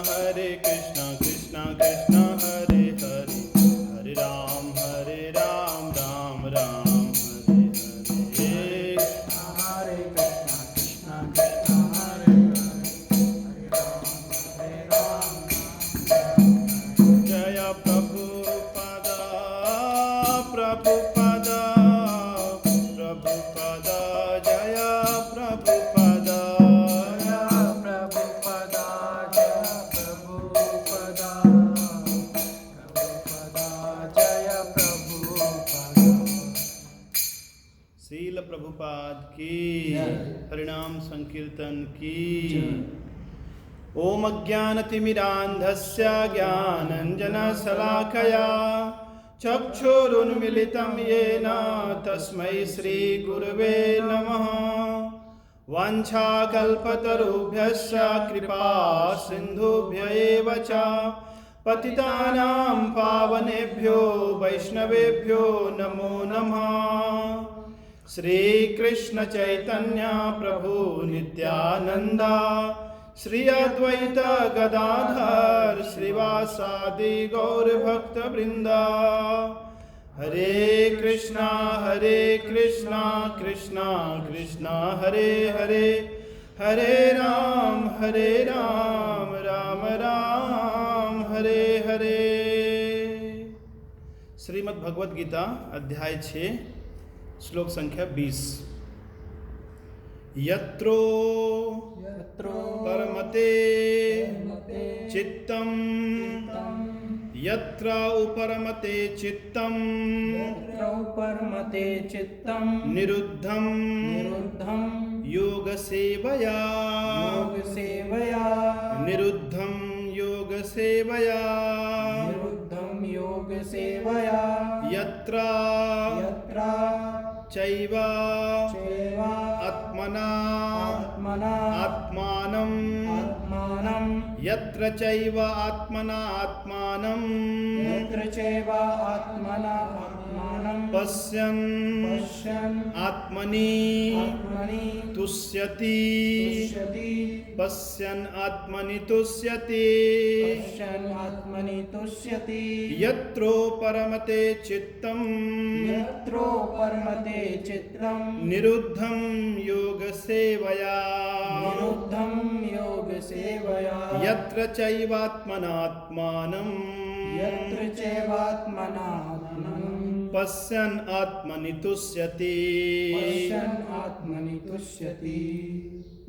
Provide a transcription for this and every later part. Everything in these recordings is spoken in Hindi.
हरे कृष्णा कृष्णा कृष्णा हरे हरे, हरे राम राम राम हरे हरे। हरे कृष्णा कृष्णा कृष्णा हरे हरे, हरे राम जय प्रभुपद प्रभुपद प्रभुपद, जय प्रभुपद। प्रभुपदा जय प्रभुपदा, प्रभुपदा जय प्रभुपदा। शील प्रभुपाद की, जय। हरिनाम संकीर्तन की। ओम अज्ञानतिमिरान्धस्य ज्ञानञ्जनशलाकया चक्षुरुन्मिलितं येन तस्मै श्रीगुरवे नमः। वाञ्छाकल्पतरुभ्यश्च कृपा सिन्धुभ्य एव च पतितानां पावनेभ्यो वैष्णवेभ्यो नमो नमः। श्री कृष्ण चैतन्य प्रभु नित्यानंद, श्री अद्वैत गदाधर श्रीवासादि गौर भक्त वृंदा। हरे कृष्णा कृष्णा कृष्णा हरे हरे, हरे राम राम राम हरे हरे। श्रीमद् भगवद गीता अध्याय 6 श्लोक संख्या 20। यत्रो परमते चित्तम, यत्र उपरमते चित्तम परमते चित्तं निरुद्धम योग सेवया, योग सेवया, निरुद्धम योग सेवया, निरुद्धं योग सेवया, यत्र चैव आत्मना आत्मानं, यत्र चैव आत्मना आत्मानं यत्र चैव आत्मना आत्मानं पश्यन् आत्मनि तुष्यति, पश्यन् आत्मनि तुष्यति, पश्यन् आत्मनि तुष्यति। यत्रो परमते चित्तं यत्रो परमते चित्तं निरुद्धं योग सेवया, निरुद्धं योग सेवया, यत्र चैवात्मनात्मानं यत्र चैवात्मनात्मानं पश्यन् आत्मनि तुष्यति। पश्यन् आत्मनि तुष्यति।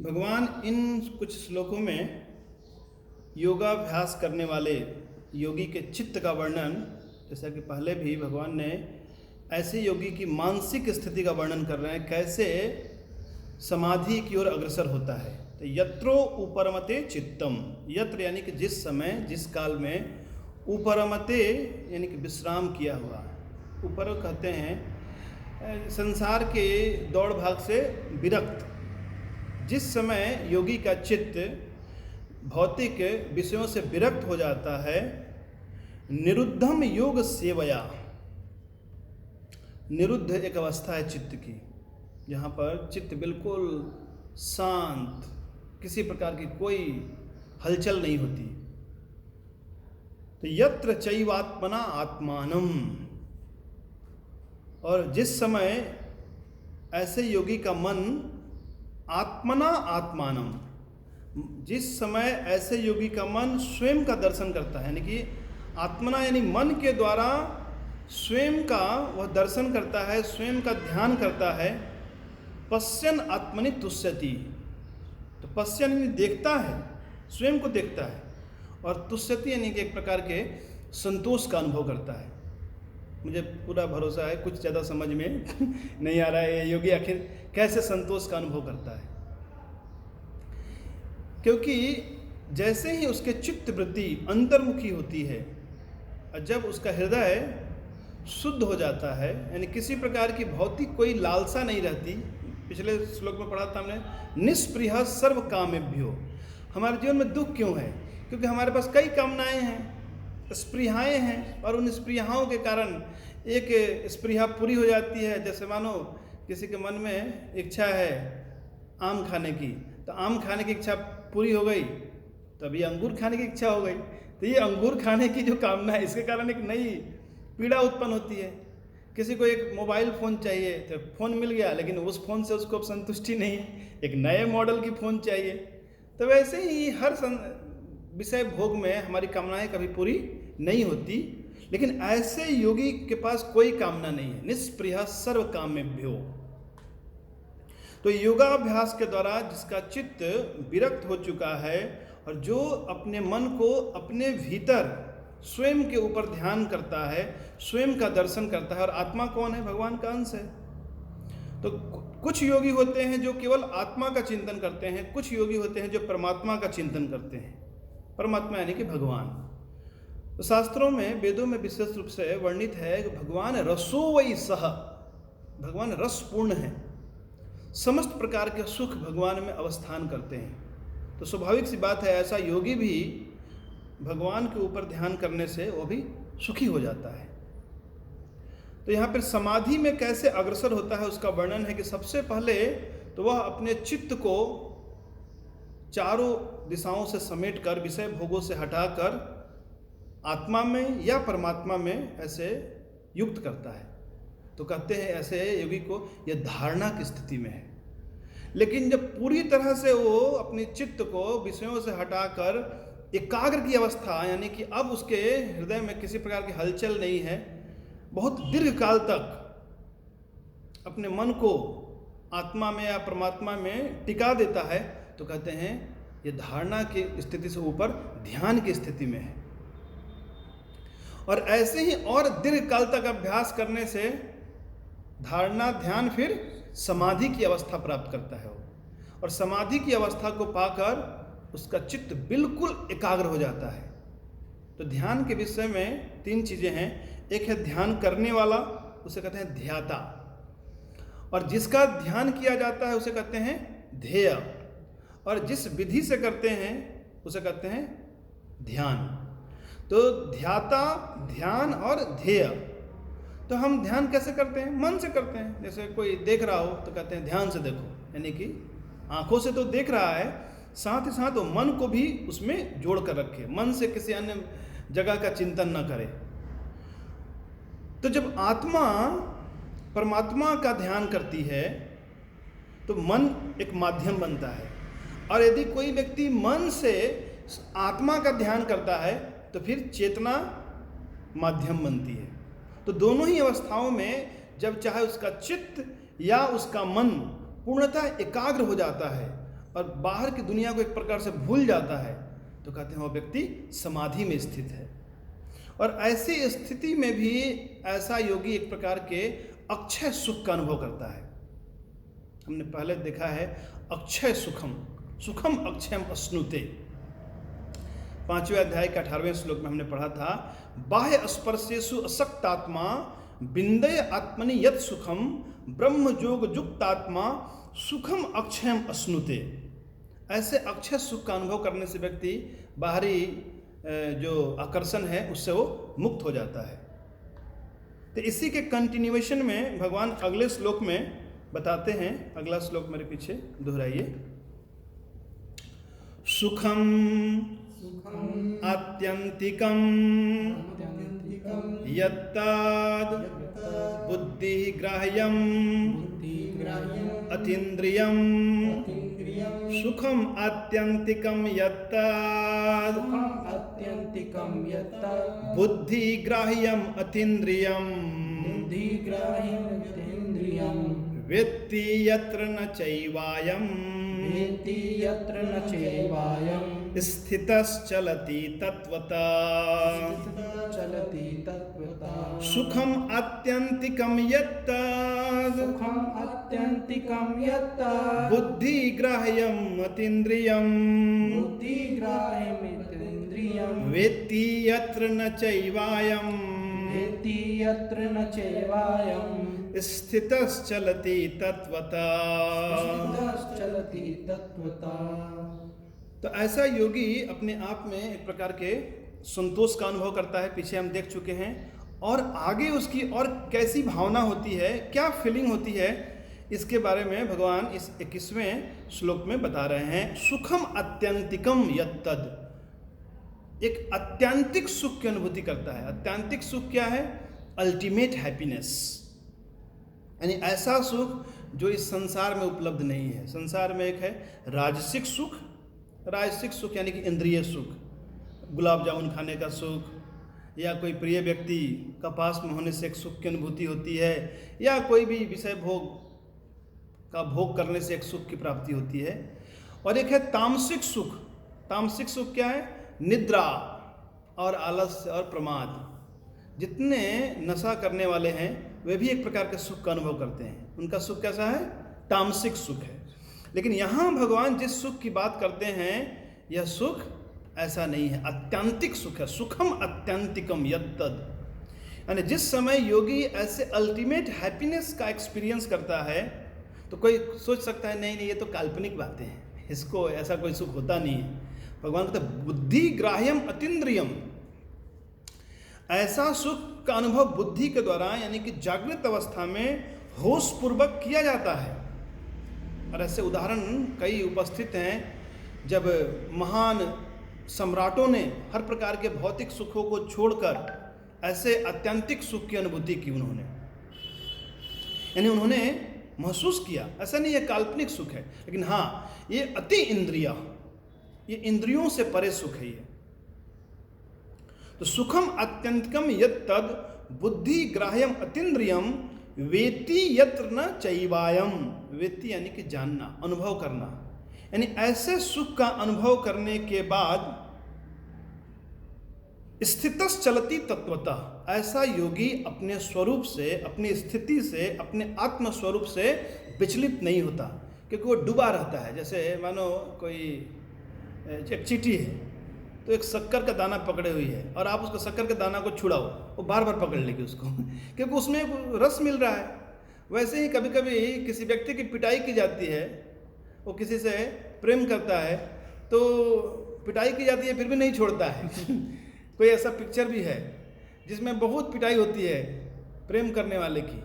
भगवान इन कुछ श्लोकों में योगाभ्यास करने वाले योगी के चित्त का वर्णन, जैसा कि पहले भी भगवान ने ऐसे योगी की मानसिक स्थिति का वर्णन कर रहे हैं, कैसे समाधि की ओर अग्रसर होता है। तो यत्रो उपरमते चित्तम, यत्र यानी कि जिस समय जिस काल में, उपरमते यानी कि विश्राम किया हुआ। ऊपर कहते हैं संसार के दौड़ भाग से विरक्त, जिस समय योगी का चित्त भौतिक विषयों से विरक्त हो जाता है, निरुद्धम योग सेवया, निरुद्ध एक अवस्था है चित्त की, जहाँ पर चित्त बिल्कुल शांत, किसी प्रकार की कोई हलचल नहीं होती। तो यत्र चैवात्मना आत्मानम, और जिस समय ऐसे योगी का मन आत्मना आत्मानम, जिस समय ऐसे योगी का मन स्वयं का दर्शन करता है, यानी कि आत्मना यानी मन के द्वारा स्वयं का वह दर्शन करता है, स्वयं का ध्यान करता है। पश्यन आत्मनि तुष्यति, तो पश्यन यानी देखता है, स्वयं को देखता है, और तुष्यति यानी कि एक प्रकार के संतोष का अनुभव करता है। मुझे पूरा भरोसा है कुछ ज़्यादा समझ में नहीं आ रहा है ये योगी आखिर कैसे संतोष का अनुभव करता है, क्योंकि जैसे ही उसके चित्त वृत्ति अंतर्मुखी होती है और जब उसका हृदय शुद्ध हो जाता है, यानी किसी प्रकार की भौतिक कोई लालसा नहीं रहती। पिछले श्लोक में पढ़ा था हमने, निष्प्रिय सर्व कामेभ्यो। हमारे जीवन में दुख क्यों है? क्योंकि हमारे पास कई कामनाएं हैं, स्पृहाएँ हैं, और उन स्पृहाओं के कारण एक स्पृहा पूरी हो जाती है। जैसे मानो किसी के मन में इच्छा है आम खाने की, तो आम खाने की इच्छा पूरी हो गई, तो अभी अंगूर खाने की इच्छा हो गई, तो ये अंगूर खाने की जो कामना है इसके कारण एक नई पीड़ा उत्पन्न होती है। किसी को एक मोबाइल फ़ोन चाहिए तो फ़ोन मिल गया, लेकिन उस फ़ोन से उसको अब संतुष्टि नहीं है, एक नए मॉडल की फ़ोन चाहिए। तो वैसे ही हर विषय भोग में हमारी कामनाएं कभी पूरी नहीं होती, लेकिन ऐसे योगी के पास कोई कामना नहीं है। निष्प्रिय सर्व कामेभ्यो। तो योगाभ्यास के द्वारा जिसका चित्त विरक्त हो चुका है और जो अपने मन को अपने भीतर स्वयं के ऊपर ध्यान करता है, स्वयं का दर्शन करता है, और आत्मा कौन है? भगवान का अंश है। तो कुछ योगी होते हैं जो केवल आत्मा का चिंतन करते हैं, कुछ योगी होते हैं जो परमात्मा का चिंतन करते हैं। परमात्मा यानी कि भगवान। तो शास्त्रों में, वेदों में विशेष रूप से वर्णित है कि भगवान रसो वै सह, भगवान रसपूर्ण है। समस्त प्रकार के सुख भगवान में अवस्थान करते हैं। तो स्वाभाविक सी बात है, ऐसा योगी भी भगवान के ऊपर ध्यान करने से वो भी सुखी हो जाता है। तो यहाँ पर समाधि में कैसे अग्रसर होता है उसका वर्णन है कि सबसे पहले तो वह अपने चित्त को चारों दिशाओं से समेटकर, विषय भोगों से हटाकर आत्मा में या परमात्मा में ऐसे युक्त करता है। तो कहते हैं ऐसे योगी को यह धारणा की स्थिति में है। लेकिन जब पूरी तरह से वो अपने चित्त को विषयों से हटाकर एकाग्र की अवस्था, यानी कि अब उसके हृदय में किसी प्रकार की हलचल नहीं है, बहुत दीर्घ काल तक अपने मन को आत्मा में या परमात्मा में टिका देता है, तो कहते हैं ये धारणा की स्थिति से ऊपर ध्यान की स्थिति में है। और ऐसे ही और दीर्घ काल तक अभ्यास करने से धारणा ध्यान फिर समाधि की अवस्था प्राप्त करता है वो, और समाधि की अवस्था को पाकर उसका चित्त बिल्कुल एकाग्र हो जाता है। तो ध्येय के विषय में तीन चीज़ें हैं। एक है ध्यान करने वाला, उसे कहते हैं ध्याता, और जिसका ध्यान किया जाता है उसे कहते हैं ध्येय, और जिस विधि से करते हैं उसे कहते हैं ध्यान। तो ध्याता, ध्यान और ध्येय। तो हम ध्यान कैसे करते हैं? मन से करते हैं। जैसे कोई देख रहा हो तो कहते हैं ध्यान से देखो, यानी कि आंखों से तो देख रहा है, साथ ही साथ वो मन को भी उसमें जोड़ कर रखे, मन से किसी अन्य जगह का चिंतन न करे। तो जब आत्मा परमात्मा का ध्यान करती है तो मन एक माध्यम बनता है, और यदि कोई व्यक्ति मन से आत्मा का ध्यान करता है तो फिर चेतना माध्यम बनती है। तो दोनों ही अवस्थाओं में जब चाहे उसका चित्त या उसका मन पूर्णतः एकाग्र हो जाता है और बाहर की दुनिया को एक प्रकार से भूल जाता है, तो कहते हैं वह व्यक्ति समाधि में स्थित है। और ऐसी स्थिति में भी ऐसा योगी एक प्रकार के अक्षय सुख का अनुभव करता है। हमने पहले देखा है अक्षय सुखम, सुखम अक्षयम अश्नुते। 5वें अध्याय के 18वें श्लोक में हमने पढ़ा था, बाह्य स्पर्शेषु असक्तात्मा बिंदय आत्मनि यत् सुखम ब्रह्म जोग युक्तात्मा सुखम अक्षयम अश्नुते। ऐसे अक्षय सुख का अनुभव करने से व्यक्ति बाहरी जो आकर्षण है उससे वो मुक्त हो जाता है। तो इसी के कंटिन्यूएशन में भगवान अगले श्लोक में बताते हैं, अगला श्लोक मेरे पीछे दोहराइए। सुखम आत्यंतिकम यत्तद् बुद्धि ग्राह्यम अतीन्द्रियम सुखम आत्यंतिकम यत्तद् बुद्धि ग्राह्यम अतीन्द्रियम वेत्ति यत्र न चैवायम् स्थितश्चलति तत्वता सुखम आत्यंतिकम यत्तद् बुद्धि ग्राह्यम अतीन्द्रियम वेत्ति यत्र न चैवायम् स्थितश्चलति तत्वता। तो ऐसा योगी अपने आप में एक प्रकार के संतोष का अनुभव करता है, पीछे हम देख चुके हैं। और आगे उसकी और कैसी भावना होती है, क्या फीलिंग होती है, इसके बारे में भगवान इस 21वें श्लोक में बता रहे हैं। सुखम आत्यंतिकम यत्तद्, एक आत्यंतिक सुख की अनुभूति करता है। आत्यंतिक सुख क्या है? अल्टीमेट हैप्पीनेस, यानी ऐसा सुख जो इस संसार में उपलब्ध नहीं है। संसार में एक है राजसिक सुख, राजसिक सुख यानी कि इंद्रिय सुख, गुलाब जामुन खाने का सुख, या कोई प्रिय व्यक्ति का पास में होने से एक सुख की अनुभूति होती है, या कोई भी विषय भोग करने से एक सुख की प्राप्ति होती है। और एक है तामसिक सुख। तामसिक सुख क्या है? निद्रा और आलस्य और प्रमाद। जितने नशा करने वाले हैं वे भी एक प्रकार के सुख का अनुभव करते हैं। उनका सुख कैसा है? तामसिक सुख है। लेकिन यहाँ भगवान जिस सुख की बात करते हैं यह सुख ऐसा नहीं है, आत्यंतिक सुख है। सुखम आत्यंतिकम यत्तद, यानी जिस समय योगी ऐसे अल्टीमेट हैप्पीनेस का एक्सपीरियंस करता है तो कोई सोच सकता है नहीं नहीं ये तो काल्पनिक बातें हैं, इसको ऐसा कोई सुख होता नहीं है। भगवान कहते हैं बुद्धि ग्राह्यम अतीन्द्रियम, ऐसा सुख का अनुभव बुद्धि के द्वारा यानी कि जागृत अवस्था में होश पूर्वक किया जाता है। और ऐसे उदाहरण कई उपस्थित हैं जब महान सम्राटों ने हर प्रकार के भौतिक सुखों को छोड़कर ऐसे आत्यंतिक सुख की अनुभूति की उन्होंने, यानी उन्होंने महसूस किया। ऐसा नहीं है काल्पनिक सुख है, लेकिन हाँ ये अति इंद्रिया, ये इंद्रियों से परे सुख है ये। तो सुखम आत्यंतिकम यत्तद बुद्धि ग्राह्यम अतीन्द्रियम वेति यत्र न चैवायम। वेति यानी कि जानना, अनुभव करना, यानी ऐसे सुख का अनुभव करने के बाद स्थितस चलती तत्वतः, ऐसा योगी अपने स्वरूप से, अपनी स्थिति से, अपने आत्म स्वरूप से विचलित नहीं होता, क्योंकि वो डूबा रहता है। जैसे मानो कोई एक चींटी है तो एक शक्कर का दाना पकड़े हुई है और आप उसको शक्कर के दाना को छुड़ाओ, वो बार बार पकड़ लेगी उसको क्योंकि उसमें रस मिल रहा है। वैसे ही कभी कभी किसी व्यक्ति की पिटाई की जाती है, वो किसी से प्रेम करता है तो पिटाई की जाती है फिर भी नहीं छोड़ता है कोई ऐसा पिक्चर भी है जिसमें बहुत पिटाई होती है प्रेम करने वाले की,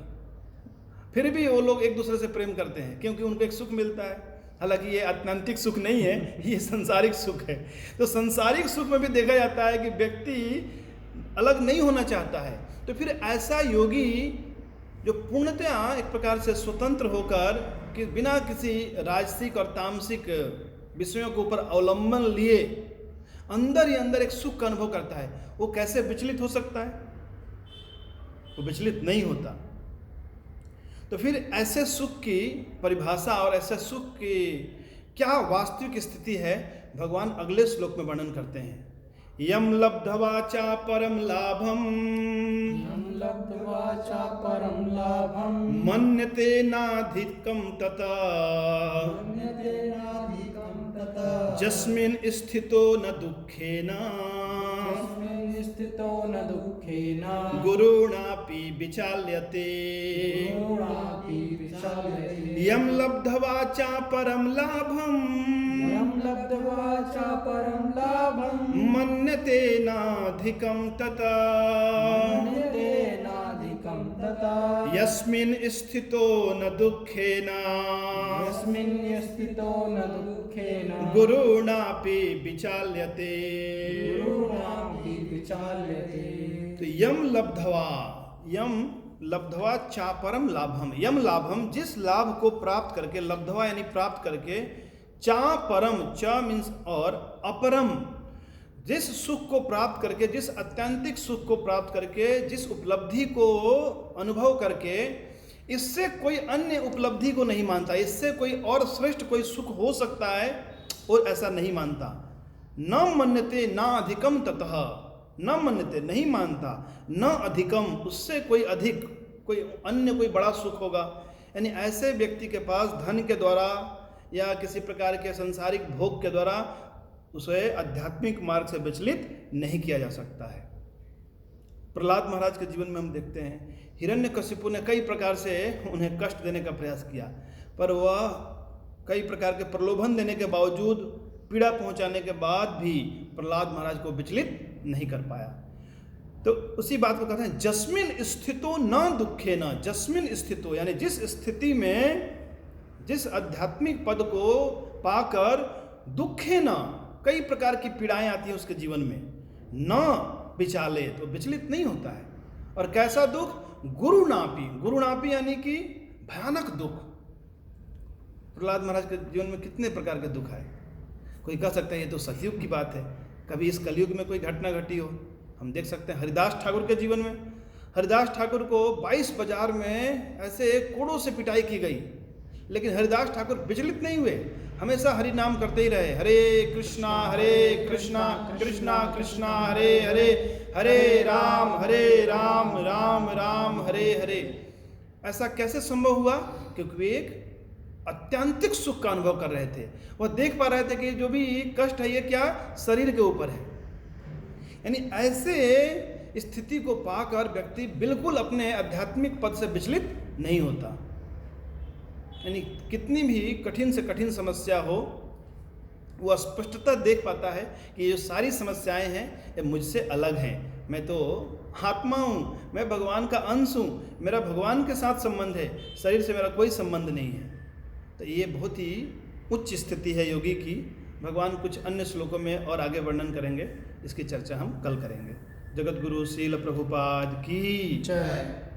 फिर भी वो लोग एक दूसरे से प्रेम करते हैं क्योंकि उनको एक सुख मिलता है। हालांकि ये आत्यंतिक सुख नहीं है, ये संसारिक सुख है। तो संसारिक सुख में भी देखा जाता है कि व्यक्ति अलग नहीं होना चाहता है। तो फिर ऐसा योगी जो पूर्णतया एक प्रकार से स्वतंत्र होकर कि बिना किसी राजसिक और तामसिक विषयों के ऊपर अवलंबन लिए अंदर ही अंदर एक सुख का अनुभव करता है, वो कैसे विचलित हो सकता है? वो विचलित नहीं होता। तो फिर ऐसे सुख की परिभाषा और ऐसे सुख की क्या वास्तविक स्थिति है भगवान अगले श्लोक में वर्णन करते हैं। यम लब्ध्वा चा परम लाभम, यं लब्ध्वा च परं लाभं मन्यते नाधिकं तथा, मन्यते नाधिकं ततः, जस्मिन् स्थितो न दुःखेन यस्मिन् स्थितो न दुःखेन गुरुणापि विचाल्यते। गुरुणापि विचाल्यते। यम लब्ध्वा चा परम लाभम, यं लब्ध्वा च परं लाभं मन्यते नाधिकं तथा, मन्यते नाधिकं ततः, यस्मिन् स्थितो न दुःखेन यस्मिन् स्थितो न दुःखेन गुरुणापि विचाल्यते। गुरुणापि विचाल्यते। तो यम लब्ध्वा चा परम लाभम, यम लाभम जिस लाभ को प्राप्त करके, लब्ध्वा यानी प्राप्त करके, चा परम, चा मीन्स और, अपरम जिस सुख को प्राप्त करके, जिस आत्यंतिक सुख को प्राप्त करके, जिस उपलब्धि को अनुभव करके इससे कोई अन्य उपलब्धि को नहीं मानता, इससे कोई और श्रेष्ठ कोई सुख हो सकता है और ऐसा नहीं मानता। न मन्यते न अधिकम ततः, न मन्यते नहीं मानता, न अधिकम उससे कोई अधिक, कोई अन्य कोई बड़ा सुख होगा। यानी ऐसे व्यक्ति के पास धन के द्वारा या किसी प्रकार के सांसारिक भोग के द्वारा उसे आध्यात्मिक मार्ग से विचलित नहीं किया जा सकता है। प्रहलाद महाराज के जीवन में हम देखते हैं हिरण्यकशिपु ने कई प्रकार से उन्हें कष्ट देने का प्रयास किया, पर वह कई प्रकार के प्रलोभन देने के बावजूद, पीड़ा पहुंचाने के बाद भी प्रहलाद महाराज को विचलित नहीं कर पाया। तो उसी बात को कहते हैं जस्मिन स्थितो न दुखे न, जस्मिन स्थितो यानी जिस स्थिति में, जिस आध्यात्मिक पद को पाकर दुखे न, कई प्रकार की पीड़ाएं आती हैं उसके जीवन में, न विचालित, तो विचलित नहीं होता है। और कैसा दुख? गुरुनापी, गुरुनापी यानी कि भयानक दुख। प्रहलाद महाराज के जीवन में कितने प्रकार के दुख आए। कोई कह सकता है ये तो सतयुग की बात है, कभी इस कलयुग में कोई घटना घटी हो। हम देख सकते हैं हरिदास ठाकुर के जीवन में, हरिदास ठाकुर को 22 बाजार में ऐसे कोड़ों से पिटाई की गई, लेकिन हरिदास ठाकुर विचलित नहीं हुए, हमेशा हरि नाम करते ही रहे। हरे कृष्णा कृष्णा कृष्णा हरे हरे, हरे राम राम राम हरे हरे। ऐसा कैसे संभव हुआ? क्योंकि वे एक अत्यंतिक सुख का अनुभव कर रहे थे। वह देख पा रहे थे कि जो भी कष्ट है ये क्या शरीर के ऊपर है। यानी ऐसे स्थिति को पाकर व्यक्ति बिल्कुल अपने आध्यात्मिक पद से विचलित नहीं होता। यानी कितनी भी कठिन से कठिन समस्या हो, वो स्पष्टता देख पाता है कि ये जो सारी समस्याएं हैं ये मुझसे अलग हैं। मैं तो आत्मा हूँ, मैं भगवान का अंश हूँ, मेरा भगवान के साथ संबंध है, शरीर से मेरा कोई संबंध नहीं है। तो ये बहुत ही उच्च स्थिति है योगी की। भगवान कुछ अन्य श्लोकों में और आगे वर्णन करेंगे, इसकी चर्चा हम कल करेंगे। जगत गुरु श्रील प्रभुपाद की जय।